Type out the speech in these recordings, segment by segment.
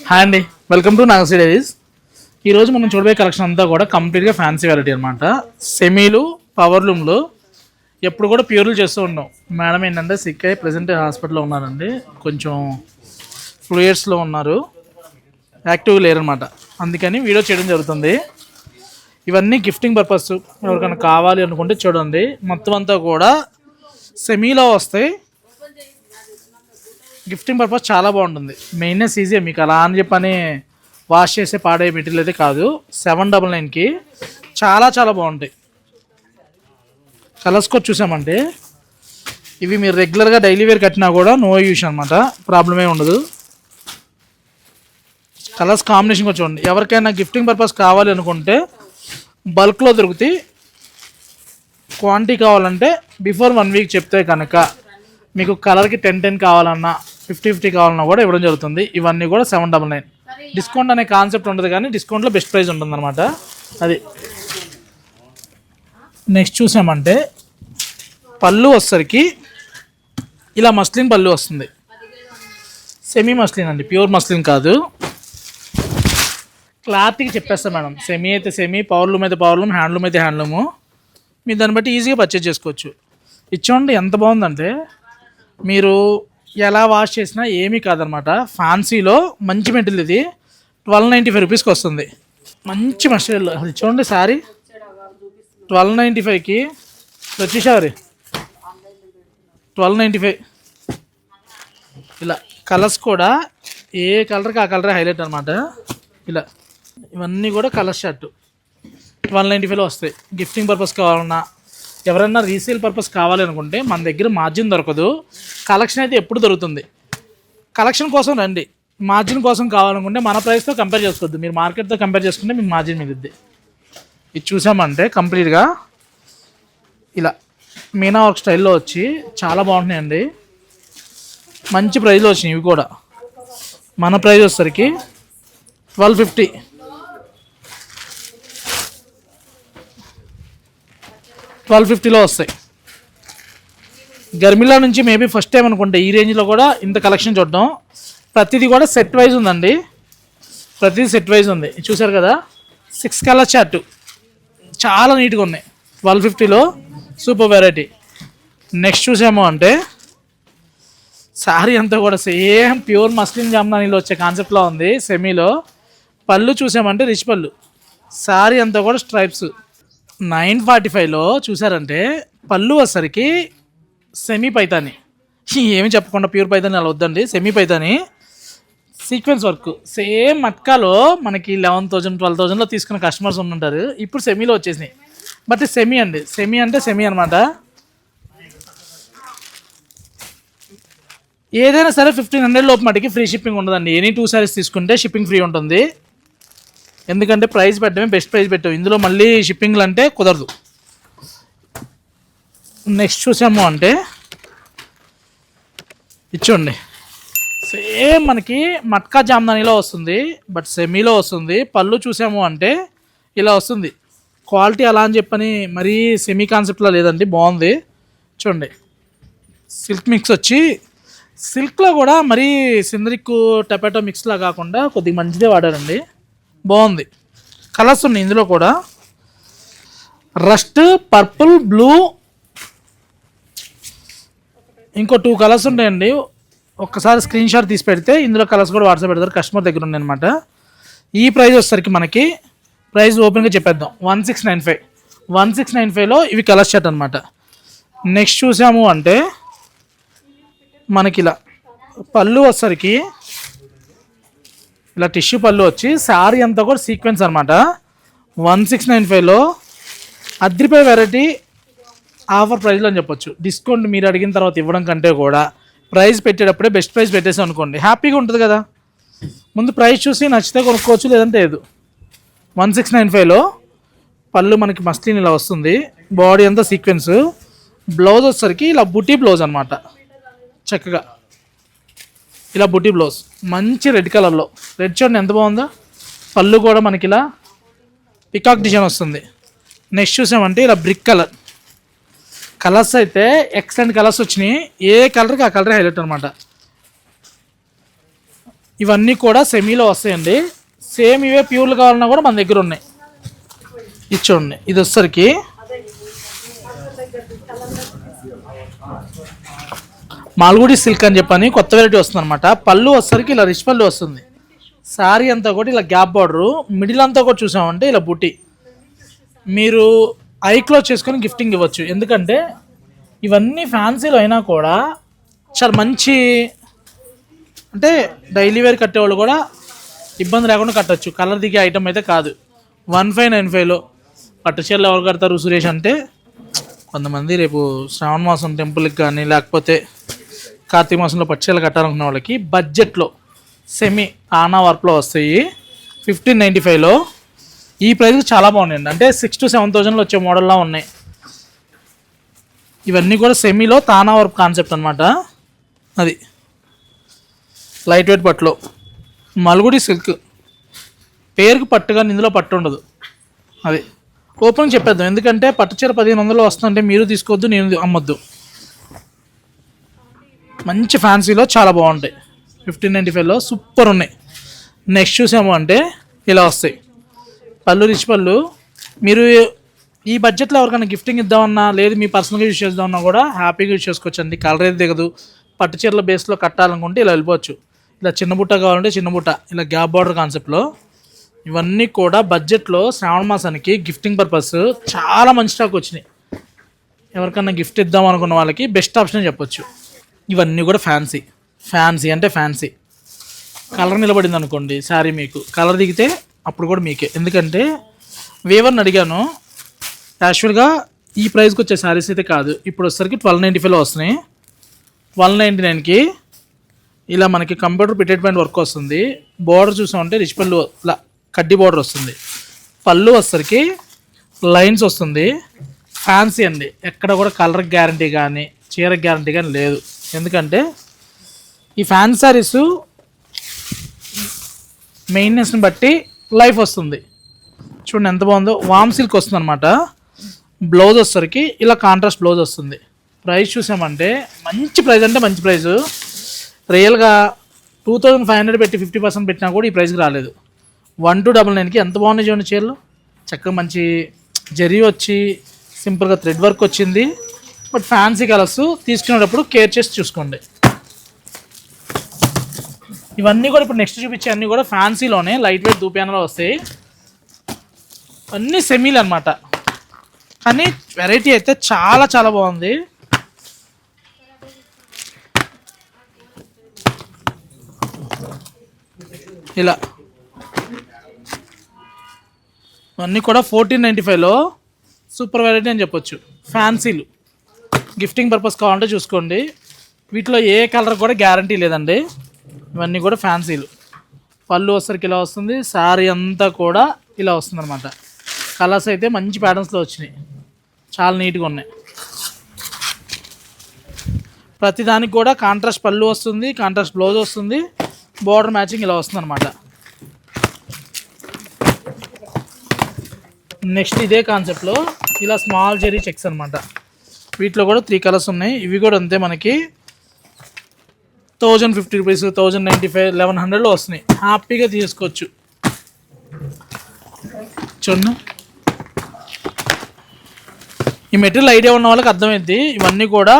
Hi అండి, welcome to Nagasri diaries. ఈరోజు మనం చూడబోయే కలెక్షన్ అంతా కూడా కంప్లీట్గా ఫ్యాన్సీ వెరైటీ అనమాట. సెమీలు, పవర్ లూమ్లు ఎప్పుడు కూడా ప్యూర్లు చేస్తూ ఉన్నాం. మేడం ఏంటంటే సిక్ అయ్యి ప్రెసెంట్ హాస్పిటల్లో ఉన్నారండి. కొంచెం ఫ్లూయిడ్స్లో ఉన్నారు, యాక్టివ్గా లేరనమాట. అందుకని వీడియో చేయడం జరుగుతుంది. ఇవన్నీ గిఫ్టింగ్ పర్పస్, ఎవరికైనా కావాలి అనుకుంటే చూడండి. మొత్తం అంతా కూడా సెమీలో వస్తాయి. గిఫ్టింగ్ పర్పస్ చాలా బాగుంటుంది. మెయిన్నెస్ ఈజీ, మీకు అలా అని చెప్పని వాష్ చేసే పాడే మెటీరియల్ అయితే కాదు. 799కి చాలా చాలా బాగుంటాయి. కలర్స్ కూడా చూసామంటే ఇవి మీరు రెగ్యులర్గా డైలీ వేర్ కట్టినా కూడా నో యూస్ అనమాట, ప్రాబ్లమే ఉండదు. కలర్స్ కాంబినేషన్ కూడా చూడండి. ఎవరికైనా గిఫ్టింగ్ పర్పస్ కావాలి అనుకుంటే బల్క్లో దొరుకుతాయి. క్వాంటిటీ కావాలంటే బిఫోర్ 1 వీక్ చెప్తే కనుక మీకు కలర్కి 10 కావాలన్నా 50 కావాలన్నా కూడా ఇవ్వడం జరుగుతుంది. ఇవన్నీ కూడా 799. డిస్కౌంట్ అనే కాన్సెప్ట్ ఉండదు, కానీ డిస్కౌంట్లో బెస్ట్ ప్రైస్ ఉంటుంది అనమాట. అది నెక్స్ట్ చూసామంటే పళ్ళు వచ్చేసరికి ఇలా మస్లిన్ పళ్ళు వస్తుంది. సెమీ మస్లిన్ అండి, ప్యూర్ మస్లిన్ కాదు. క్లాత్కి చెప్పేస్తాను మేడం. సెమీ అయితే సెమీ, పవర్లూమ్ అయితే పవర్లూమ్, హ్యాండ్లూమ్ అయితే హ్యాండ్లూము. మీరు దాన్ని బట్టి ఈజీగా పర్చేజ్ చేసుకోవచ్చు. ఇచ్చోండి ఎంత బాగుందంటే మీరు ఎలా వాష్ చేసినా ఏమీ కాదనమాట. ఫ్యాన్సీలో మంచి మెటీరియల్ ఇది. 1295 రూపీస్కి వస్తుంది. మంచి మెటీరియల్. అది చూడండి శారీ 1295కి వచ్చేసారి 1295. ఇలా కలర్స్ కూడా ఏ కలర్కి ఆ కలరే హైలైట్ అనమాట. ఇలా ఇవన్నీ కూడా కలర్ షర్ట్ 1295లో వస్తాయి. గిఫ్టింగ్ పర్పస్ కావాలన్నా, ఎవరైనా రీసేల్ పర్పస్ కావాలి అనుకుంటే మన దగ్గర మార్జిన్ దొరకదు. కలెక్షన్ అయితే ఎప్పుడు దొరుకుతుంది. కలెక్షన్ కోసం రండి. మార్జిన్ కోసం కావాలనుకుంటే మన ప్రైస్తో కంపేర్ చేసుకోవద్దు. మీరు మార్కెట్తో కంపేర్ చేసుకుంటే మీకు మార్జిన్ మిగుద్ది. ఇది చూసామంటే కంప్లీట్గా ఇలా మీనా వర్క్ స్టైల్లో వచ్చి చాలా బాగుంటున్నాయండి. మంచి ప్రైస్లో వచ్చినాయి. ఇవి కూడా మన ప్రైస్ వచ్చేసరికి 1250. 1250లో వస్తాయి. గర్మిలా నుంచి మేబీ ఫస్ట్ టైం అనుకుంటే ఈ రేంజ్లో కూడా ఇంత కలెక్షన్ చూడడం. ప్రతిదీ కూడా సెట్ వైజ్ ఉందండి. ప్రతిదీ సెట్ వైజ్ ఉంది. చూసారు కదా, 6 కలర్ చార్ట్ చాలా నీట్గా ఉన్నాయి. 1250లో సూపర్ వెరైటీ. నెక్స్ట్ చూసాము అంటే శారీ అంతా కూడా సేమ్ ప్యూర్ మస్లిన్ జామ్దానీలో వచ్చే కాన్సెప్ట్లో ఉంది. సెమీలో పళ్ళు చూసామంటే రిచ్ పళ్ళు. శారీ అంతా కూడా స్ట్రైప్స్. 945లో చూసారంటే పళ్ళు వచ్చరికి సెమీ పైతాని. ఏమి చెప్పకుండా ప్యూర్ పైతాని అలా వద్దండి. Semi Paithani sequence work. Same మట్కాలో మనకి 11,000 12,000లో తీసుకున్న కస్టమర్స్ ఉంటారు. ఇప్పుడు సెమీలో వచ్చేసినాయి. బట్ సెమీ అండి. సెమీ అంటే సెమీ అనమాట. ఏదైనా సరే 1500 లోపు మటుకి ఫ్రీ షిప్పింగ్ ఉండదండి. ఎనీ 2 సారీస్ తీసుకుంటే షిప్పింగ్ ఫ్రీ ఉంటుంది. ఎందుకంటే ప్రైస్ పెట్టడమే బెస్ట్ ప్రైస్ పెట్టావు. ఇందులో మళ్ళీ షిప్పింగ్లు అంటే కుదరదు. నెక్స్ట్ చూసాము అంటే ఇచ్చోండి. సేమ్ మనకి మట్కా జామ్దానీలో వస్తుంది, బట్ సెమీలో వస్తుంది. పళ్ళు చూసాము అంటే ఇలా వస్తుంది. క్వాలిటీ అలా అని చెప్పని మరీ సెమీ కాన్సెప్ట్లో లేదండి, బాగుంది. చూడండి సిల్క్ మిక్స్ వచ్చి, సిల్క్లో కూడా మరీ సిందరిక్ టొమాటో మిక్స్లా కాకుండా కొద్దిగా మంచిదే వాడారండి. బాగుంది. కలర్స్ ఉన్నాయి ఇందులో కూడా. రస్ట్, పర్పుల్, బ్లూ, ఇంకో 2 కలర్స్ ఉంటాయండి. ఒక్కసారి స్క్రీన్ షాట్ తీసి పెడితే ఇందులో కలర్స్ కూడా వాట్సాప్ పెడతారు. కస్టమర్ దగ్గర ఉన్నాయి అనమాట. ఈ ప్రైస్ వచ్చేసరికి మనకి ప్రైస్ ఓపెన్గా చెప్పేద్దాం. 1695. 1695లో ఇవి కలర్ షర్ట్ అనమాట. నెక్స్ట్ చూసాము అంటే మనకి ఇలా పళ్ళు వచ్చేసరికి ఇలా టిష్యూ పళ్ళు వచ్చి శారీ అంతా కూడా సీక్వెన్స్ అనమాట. 1695లో అద్రిపోయే వెరైటీ ఆఫర్ ప్రైస్లో అని చెప్పొచ్చు. డిస్కౌంట్ మీరు అడిగిన తర్వాత ఇవ్వడం కంటే కూడా ప్రైస్ పెట్టేటప్పుడే బెస్ట్ ప్రైస్ పెట్టేసాం అనుకోండి, హ్యాపీగా ఉంటుంది కదా. ముందు ప్రైస్ చూసి నచ్చితే కొనుక్కోవచ్చు, లేదంటే లేదు. 1695లో పళ్ళు మనకి మస్లిన్ ఇలా వస్తుంది. బాడీ అంతా సీక్వెన్స్. బ్లౌజ్ వచ్చేసరికి ఇలా బుటీ బ్లౌజ్ అనమాట. చక్కగా ఇలా బుటీ బ్లౌజ్ మంచి రెడ్ కలర్లో. రెడ్ చూడండి ఎంత బాగుందో. పళ్ళు కూడా మనకి ఇలా పికాక్ డిజైన్ వస్తుంది. నెక్స్ట్ చూసామంటే ఇలా బ్రిక్ కలర్. కలర్స్ అయితే ఎక్సలెంట్ కలర్స్ వచ్చినాయి. ఏ కలర్కి ఆ కలర్ హైలైట్ అనమాట. ఇవన్నీ కూడా సెమీలో వస్తాయండి. సేమ్ ఇవే ప్యూర్లు కావాలన్నా కూడా మన దగ్గర ఉన్నాయి. ఇది చూడండి, ఇది వచ్చేసరికి మాల్గుడి సిల్క్ అని చెప్పని కొత్త వెరైటీ వస్తుంది అనమాట. పళ్ళు వచ్చేసరికి ఇలా రిచ్ పళ్ళు వస్తుంది. శారీ అంతా కూడా ఇలా గ్యాప్ బార్డరు, మిడిల్ అంతా కూడా చూసామంటే ఇలా బుట్టి. మీరు ఐక్లో చేసుకొని గిఫ్టింగ్ ఇవ్వచ్చు. ఎందుకంటే ఇవన్నీ ఫ్యాన్సీలో అయినా కూడా చాలా మంచి, అంటే డైలీ వేర్ కట్టేవాళ్ళు కూడా ఇబ్బంది లేకుండా కట్టచ్చు. కలర్ దిగే ఐటమ్ అయితే కాదు. 1595లో పట్టు చీరలు ఎవరు కడతారు సురేష్ అంటే, కొంతమంది రేపు శ్రావణ మాసం టెంపుల్కి కానీ లేకపోతే కార్తీక మాసంలో పట్టు చీరలు కట్టాలనుకున్న వాళ్ళకి బడ్జెట్లో సెమీ ఆనా వర్క్లో వస్తాయి. 1595లో ఈ ప్రైస్ చాలా బాగున్నాయండి. అంటే 6,000 to 7,000లో వచ్చే మోడల్లా ఉన్నాయి. ఇవన్నీ కూడా సెమీలో తానా వర్క్ కాన్సెప్ట్ అనమాట. అది లైట్ వెయిట్ పట్టులో మల్గుడి సిల్క్, పేరుకి పట్టుగా ఇందులో పట్టు ఉండదు. అది ఓపెన్ చెప్పేద్దాం, ఎందుకంటే పట్టు చీర 1500 వస్తుందంటే మీరు తీసుకోవద్దు, నేను అమ్మొద్దు. మంచి ఫ్యాన్సీలో చాలా బాగుంటాయి. 1595లో సూపర్ ఉన్నాయి. నెక్స్ట్ చూసాము అంటే ఇలా వస్తాయి పళ్ళు, రిచ్ పళ్ళు. మీరు ఈ బడ్జెట్లో ఎవరికైనా గిఫ్టింగ్ ఇద్దామన్నా, లేదు మీ పర్సనల్గా యూజ్ చేద్దామన్నా కూడా హ్యాపీగా యూజ్ చేసుకోవచ్చు అండి. కలర్ అయితే దిగదు. పట్టు చీరల బేస్లో కట్టాలనుకుంటే ఇలా వెళ్ళిపోవచ్చు. ఇలా చిన్న బుట్ట కావాలంటే చిన్న బుట్ట, ఇలా గ్యాప్ బార్డర్ కాన్సెప్ట్లో. ఇవన్నీ కూడా బడ్జెట్లో శ్రావణ మాసానికి గిఫ్టింగ్ పర్పస్ చాలా మంచి స్టాక్ వచ్చినాయి. ఎవరికన్నా గిఫ్ట్ ఇద్దాం అనుకున్న వాళ్ళకి బెస్ట్ ఆప్షన్ చెప్పొచ్చు. ఇవన్నీ కూడా ఫ్యాన్సీ, ఫ్యాన్సీ అంటే ఫ్యాన్సీ. కలర్ నిలబడింది అనుకోండి శారీ, మీకు కలర్ దిగితే అప్పుడు కూడా మీకే. ఎందుకంటే వేవర్ని అడిగాను, యాక్చువల్గా ఈ ప్రైస్కి వచ్చే శారీస్ అయితే కాదు. ఇప్పుడు వచ్చేసరికి 1295లో వస్తున్నాయి. 1299కి ఇలా మనకి కంప్యూటర్ పిటెడ్ ప్యాంట్ వర్క్ వస్తుంది. బోర్డర్ చూసామంటే రిచ్ పళ్ళు, ఇలా కడ్డీ బోర్డర్ వస్తుంది. పళ్ళు వచ్చేసరికి లైన్స్ వస్తుంది. ఫ్యాన్సీ అండి. ఎక్కడ కూడా కలర్ గ్యారంటీ కానీ చీర గ్యారంటీ కానీ లేదు. ఎందుకంటే ఈ ఫ్యాన్సీ శారీస్ మెయిన్నెస్ని బట్టి లైఫ్ వస్తుంది. చూడండి ఎంత బాగుందో. వామ్ సిల్క్ వస్తుంది అనమాట. బ్లౌజ్ వచ్చేసరికి ఇలా కాంట్రాస్ట్ బ్లౌజ్ వస్తుంది. ప్రైస్ చూసామంటే మంచి ప్రైస్, అంటే మంచి ప్రైస్. రియల్గా 2500 పెట్టి 50% పెట్టినా కూడా ఈ ప్రైస్కి రాలేదు. 1299కి ఎంత బాగున్నాయి చూడండి చీరలు. చక్కగా మంచి జరీ వచ్చి సింపుల్గా థ్రెడ్ వర్క్ వచ్చింది. బట్ ఫ్యాన్సీ కలర్స్ తీసుకునేటప్పుడు కేర్ చేసి చూసుకోండి. ఇవన్నీ కూడా ఇప్పుడు నెక్స్ట్ చూపించే అన్నీ కూడా ఫ్యాన్సీలోనే లైట్ వెయిట్ దూపియానలో వస్తాయి. అన్నీ సెమీలు అనమాట. కానీ వెరైటీ అయితే చాలా చాలా బాగుంది. ఇలా ఇవన్నీ కూడా 1495లో సూపర్ వెరైటీ అని చెప్పొచ్చు. ఫ్యాన్సీలు గిఫ్టింగ్ పర్పస్ కావాలంటే చూసుకోండి. వీటిలో ఏ కలర్ కూడా గ్యారంటీ లేదండి. ఇవన్నీ కూడా ఫ్యాన్సీలు. పళ్ళు వచ్చరికి ఇలా వస్తుంది. శారీ అంతా కూడా ఇలా వస్తుంది అనమాట. కలర్స్ అయితే మంచి ప్యాటర్న్స్లో వచ్చినాయి, చాలా నీట్గా ఉన్నాయి. ప్రతిదానికి కూడా కాంట్రాస్ట్ పళ్ళు వస్తుంది, కాంట్రాస్ట్ బ్లౌజ్ వస్తుంది, బోర్డర్ మ్యాచింగ్ ఇలా వస్తుంది అనమాట. నెక్స్ట్ ఇదే కాన్సెప్ట్లో ఇలా స్మాల్ జెరీ చెక్స్ అనమాట. వీటిలో కూడా 3 కలర్స్ ఉన్నాయి. ఇవి కూడా అంతే, మనకి 1050 రూపీస్, 1095, 1100లో వస్తున్నాయి. హ్యాపీగా తీసుకోవచ్చు. చూడండి, ఈ మెటీరియల్ ఐడియా ఉన్న వాళ్ళకి అర్థమైంది. ఇవన్నీ కూడా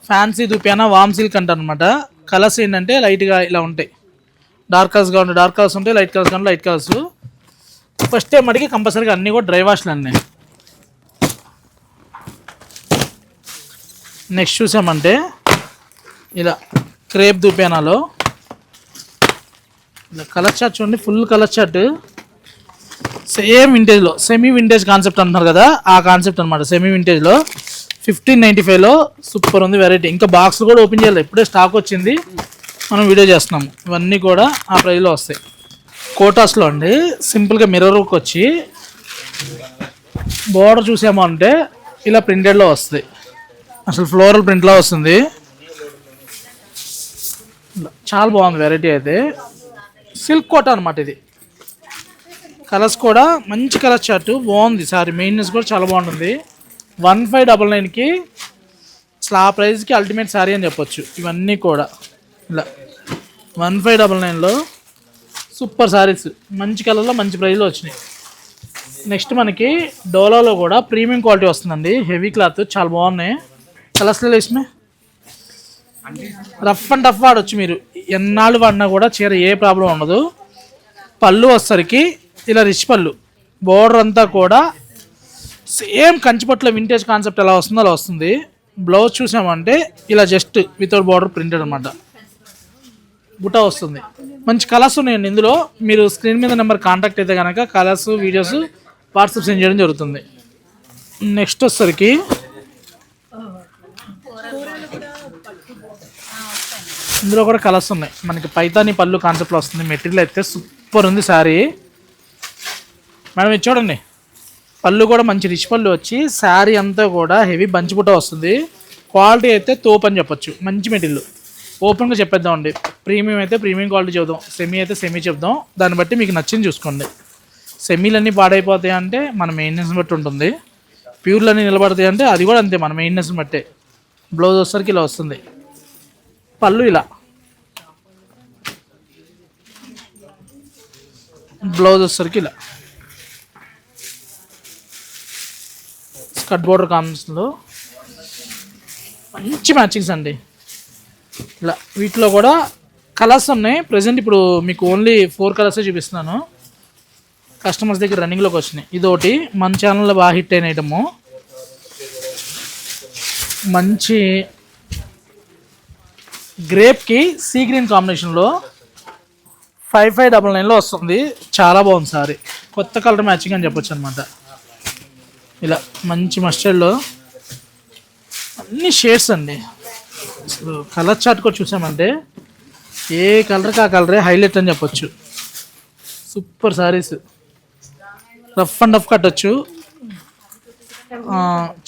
ఫ్యాన్సీ దుపియానా వామ్ సిల్క్ అంటారు అనమాట. కలర్స్ ఏంటంటే లైట్గా ఇలా ఉంటాయి. డార్క్ కలర్స్ కావాలి డార్క్ కలర్స్ ఉంటాయి, లైట్ కలర్స్ కావాలి లైట్ కలర్స్. ఫస్ట్ టైం అడిగి కంపల్సరీగా అన్నీ కూడా డ్రై వాష్లు అన్నీ. నెక్స్ట్ చూసామంటే ఇలా క్రేప్ దుపియానాలో ఇలా కలర్ చార్ట్ చూడండి. ఫుల్ కలర్ చార్ట్ సేమ్ వింటేజ్లో, సెమీ వింటేజ్ కాన్సెప్ట్ అంటున్నారు కదా, ఆ కాన్సెప్ట్ అనమాట. సెమీ వింటేజ్లో 1595లో సూపర్ ఉంది వెరైటీ. ఇంకా బాక్స్లు కూడా ఓపెన్ చేయాలి, ఇప్పుడే స్టాక్ వచ్చింది, మనం వీడియో చేస్తున్నాము. ఇవన్నీ కూడా ఆ ప్రైస్లో వస్తాయి. కోటాస్లో అండి. సింపుల్గా మిర్రర్ వర్క్ వచ్చి బోర్డర్ చూసామో అంటే ఇలా ప్రింటెడ్లో వస్తుంది. అసలు ఫ్లోరల్ ప్రింట్లో వస్తుంది. చాలా బాగుంది వెరైటీ అయితే. సిల్క్ కోట అనమాట ఇది. కలర్స్ కూడా మంచి కలర్ చార్ట్ బాగుంది. సారీ మెయిన్నెస్ కూడా చాలా బాగుంటుంది. 1599కి అసలు ఆ ప్రైస్కి అల్టిమేట్ శారీ అని చెప్పొచ్చు. ఇవన్నీ కూడా ఇలా 1599లో సూపర్ సారీస్ మంచి కలర్లో మంచి ప్రైస్లో వచ్చినాయి. నెక్స్ట్ మనకి డోలాలో కూడా ప్రీమియం క్వాలిటీ వస్తుందండి. హెవీ క్లాత్ చాలా బాగున్నాయి. కలర్స్లో వేసినాయి. రఫ్ అండ్ టఫ్ వాడచ్చు మీరు, ఎన్నాళ్ళు వాడినా కూడా చీర ఏ ప్రాబ్లం ఉండదు. పళ్ళు వచ్చేసరికి ఇలా రిచ్ పళ్ళు, బోర్డర్ అంతా కూడా సేమ్ కంచిపట్టులో వింటేజ్ కాన్సెప్ట్ ఎలా వస్తుందో అలా వస్తుంది. బ్లౌజ్ చూసామంటే ఇలా జస్ట్ వితౌట్ బార్డర్ ప్రింటెడ్ అనమాట, బుటా వస్తుంది. మంచి కలర్స్ ఉన్నాయండి ఇందులో. మీరు స్క్రీన్ మీద నెంబర్ కాంటాక్ట్ అయితే కనుక కలర్స్ వీడియోస్ వాట్సాప్ సెండ్ చేయడం జరుగుతుంది. నెక్స్ట్ వచ్చేసరికి ఇందులో కూడా కలర్స్ ఉన్నాయి. మనకి పైతాని పళ్ళు కాన్సెప్ట్లో వస్తుంది. మెటీరియల్ అయితే సూపర్ ఉంది శారీ. మేడం ఇది చూడండి, పళ్ళు కూడా మంచి రిచ్ పళ్ళు వచ్చి శారీ అంతా కూడా హెవీ బంచి బుట్ట వస్తుంది. క్వాలిటీ అయితే తోపు అని చెప్పొచ్చు. మంచి మెటీరియల్. ఓపెన్గా చెప్పేద్దామండి. ప్రీమియం అయితే ప్రీమియం క్వాలిటీ చెప్దాం, సెమీ అయితే సెమీ చెప్దాం. దాన్ని బట్టి మీకు నచ్చింది చూసుకోండి. సెమీలన్నీ పాడైపోతాయి అంటే మన మెయింటెనెన్స్ బట్టి ఉంటుంది. ప్యూర్లన్నీ నిలబడతాయి అంటే అది కూడా అంతే, మన మెయింటెనెన్స్ బట్టే. బ్లౌజ్ వచ్చేసరికి ఇలా వస్తుంది. పళ్ళు ఇలా, బ్లౌజ్ వచ్చేసరికి ఇలా స్కర్ట్ బోర్డర్ కాంబినేషన్లో మంచి మ్యాచింగ్స్ అండి. ఇలా వీటిలో కూడా కలర్స్ ఉన్నాయి. ప్రజెంట్ ఇప్పుడు మీకు ఓన్లీ 4 కలర్సే చూపిస్తున్నాను. కస్టమర్స్ దగ్గర రన్నింగ్లోకి వచ్చినాయి. ఇదొకటి మన ఛానల్లో బాగా హిట్ అయిన ఐటము. మంచి గ్రేప్కి సీ గ్రీన్ కాంబినేషన్లో 5599లో వస్తుంది. చాలా బాగుంది సారీ. కొత్త కలర్ మ్యాచింగ్ అని చెప్పొచ్చు అనమాట. ఇలా మంచి మస్టర్డ్లో అన్ని షేడ్స్ అండి. అసలు కలర్ చార్ట్ కూడా చూసామంటే ఏ కలర్కి ఆ కలరే హైలైట్ అని చెప్పొచ్చు. Super saris. Rough and rough కట్టచ్చు.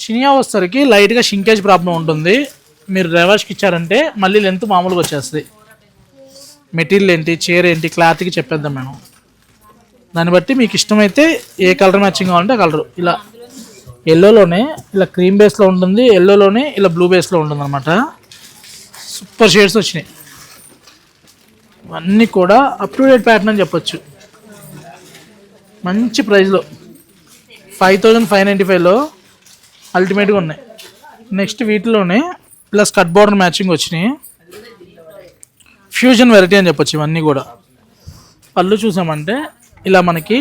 చినియా వస్తరికి లైట్గా షింకేజ్ ప్రాబ్లం ఉంటుంది. మీరు రివర్స్కి ఇచ్చారంటే మళ్ళీ లెంత్ మామూలుగా వచ్చేస్తుంది. మెటీరియల్ ఏంటి, చీర ఏంటి, క్లాత్కి చెప్పేద్దాం మేము. దాన్ని బట్టి మీకు ఇష్టమైతే ఏ కలర్ మ్యాచింగ్ కావాలంటే ఆ కలరు. ఇలా ఎల్లోలోనే ఇలా క్రీమ్ బేస్లో ఉంటుంది, ఎల్లోలోనే ఇలా బ్లూ బేస్లో ఉంటుంది అనమాట. సూపర్ షేడ్స్ వచ్చినాయి. ఇవన్నీ కూడా అప్ టు డేట్ ప్యాటర్న్ అని చెప్పొచ్చు. మంచి ప్రైస్లో 5595లో అల్టిమేట్గా ఉన్నాయి. నెక్స్ట్ వీటిలోనే ప్లస్ కట్ బోర్డర్ మ్యాచింగ్ వచ్చినాయి. ఫ్యూజన్ వెరైటీ అని చెప్పొచ్చు ఇవన్నీ కూడా. పళ్ళు చూసామంటే ఇలా మనకి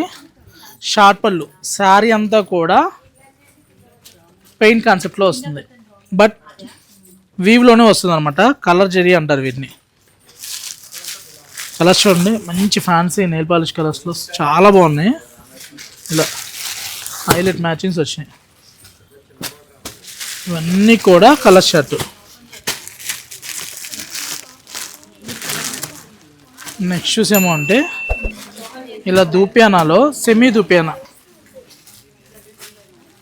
షార్ట్ పళ్ళు, శారీ అంతా కూడా పెయింట్ కాన్సెప్ట్లో వస్తుంది. బట్ వీవ్లోనే వస్తుంది అనమాట. కలర్ జెరీ అంటారు వీటిని. కలర్స్ చూడండి, మంచి ఫ్యాన్సీ నెయిల్ పాలిష్ కలర్స్లో చాలా బాగున్నాయి. ఇలా హైలైట్ మ్యాచింగ్స్ వచ్చినాయి. ఇవన్నీ కూడా కలర్ షర్ట్. నెక్స్ట్ చూసేమో అంటే ఇలా దూపియానాలో సెమీ దూపియానా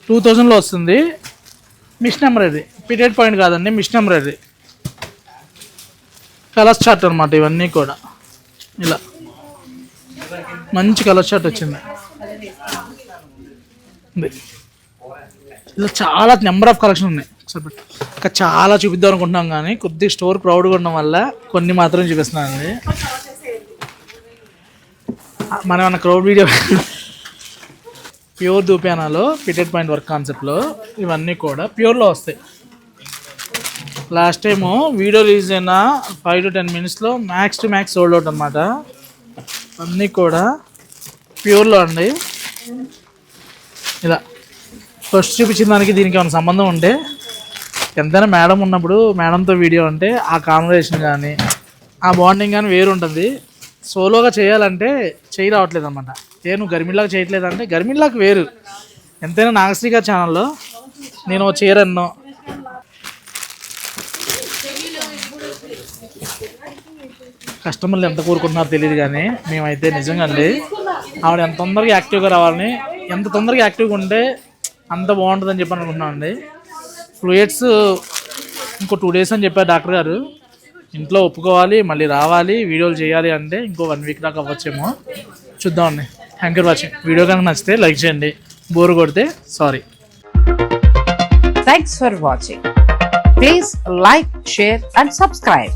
2000లో వస్తుంది. మిషన్ ఎంబ్రాయిడరీ, పిటెడ్ పాయింట్ కాదండి, మిషన్ ఎంబ్రాయిడరీ. కలర్ చార్ట్ అనమాట ఇవన్నీ కూడా. ఇలా మంచి కలర్ చార్ట్ వచ్చింది. ఇలా చాలా నెంబర్ ఆఫ్ కలెక్షన్ ఉన్నాయి. ఇంకా చాలా చూపిద్దాం అనుకుంటున్నాం కానీ కొద్దిగా స్టోర్ ప్రౌడ్గా ఉండడం వల్ల కొన్ని మాత్రం చూపిస్తున్నానండి. మనం ఏమన్నా క్రౌడ్ వీడియో ప్యూర్ దూపియానాలో పిటెడ్ పాయింట్ వర్క్ కాన్సెప్ట్లో ఇవన్నీ కూడా ప్యూర్లో వస్తాయి. లాస్ట్ టైము వీడియో రిలీజ్ అయిన 5 to 10 minutesలో max to max sold out అనమాట. అన్నీ కూడా ప్యూర్లో అండి. ఇలా ఫస్ట్ చూపించిన దానికి దీనికి ఏమైనా సంబంధం ఉంటే ఎంతైనా మేడం ఉన్నప్పుడు మేడంతో వీడియో అంటే ఆ కాన్వర్సేషన్ కానీ ఆ బాండింగ్ కానీ వేరు ఉంటుంది. సోలోగా చేయాలంటే చేయి రావట్లేదు అనమాట. నువ్వు గర్మిలాగా చేయట్లేదు అంటే గర్మిలాగా వేరు. ఎంతైనా నాగశ్రీ గారి ఛానల్లో నేను చీరన్నో కస్టమర్లు ఎంత కోరుకుంటున్నారో తెలియదు కానీ మేమైతే నిజంగా అండి ఆవిడ ఎంత తొందరగా యాక్టివ్గా రావాలని, ఎంత తొందరగా యాక్టివ్గా ఉంటే అంత బాగుంటుందని చెప్పి అనుకుంటున్నాం అండి. ఫ్లూయిడ్స్ ఇంకో 2 days అని చెప్పారు డాక్టర్ గారు. ఇంట్లో ఒప్పుకోవాలి, మళ్ళీ రావాలి, వీడియోలు చేయాలి అంటే ఇంకో 1 week దాకా అవ్వచ్చేమో. చూద్దామండి. Thank you for watching. Video కనుక నచ్చితే లైక్ చేయండి, బోర్ కొడితే sorry. Thanks for watching. Please like, share and subscribe.